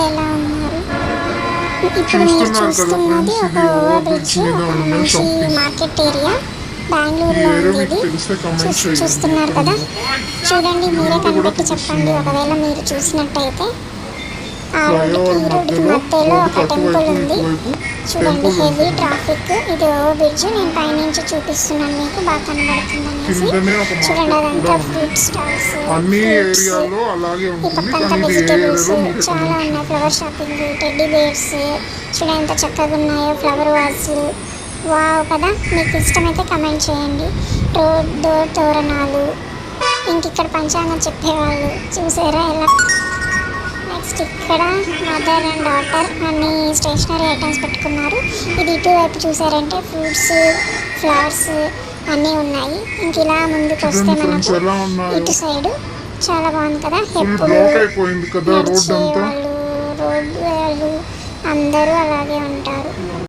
ఎలా ఉన్నారు? ఇప్పుడు మీరు చూస్తున్నది ఒక ఓవర్ బ్రిడ్జ్, ఒక మంచి మార్కెట్ ఏరియా బెంగళూరులో ఉంది. ఇది చూస్తున్నారు కదా, చూడండి, మీరే కనిపెట్టి చెప్పండి ఒకవేళ మీరు చూసినట్టయితే. ఆ రోడ్డుకి మధ్యలో ఒక టెంపుల్ ఉంది. చూడండి, హెవీ ట్రాఫిక్. ఇది ఓవర్ బ్రిడ్జ్. నేను పైనుంచి చూపిస్తున్నాను మీకు, బాగా కనబడుతుంది అనేసి. చూడండి, అదంతా ఫ్రూట్ స్టాల్స్, ఫ్రూట్స్, ఈ పక్కంతా వెజిటేబుల్స్ చాలా ఉన్నాయి. ఫ్లవర్ షాపింగ్, టెడ్డీ బేర్స్, చూడండి ఎంత చక్కగా ఉన్నాయో ఫ్లవర్ వాజ్లు. వావ్ కదా, మీకు ఇష్టమైతే కమెంట్ చేయండి. డోర్ తోరణాలు, ఇంక ఇక్కడ పంచాంగం చెప్పేవాళ్ళు చూసారా ఎలా. నెక్స్ట్ ఇక్కడ మదర్ అండ్ డాటర్ అన్ని స్టేషనరీ ఐటమ్స్ పెట్టుకున్నారు. ఇది ఇటువైపు చూసారంటే ఫ్రూట్స్, ఫ్లవర్స్ అన్నీ ఉన్నాయి. ఇంక ఇలా ముందుకు వస్తే మనకు ఇటు సైడ్ చాలా బాగుంది కదా. ఎప్పుడు నడిచే వాళ్ళు, రోడ్డు వాళ్ళు అందరూ అలాగే ఉంటారు.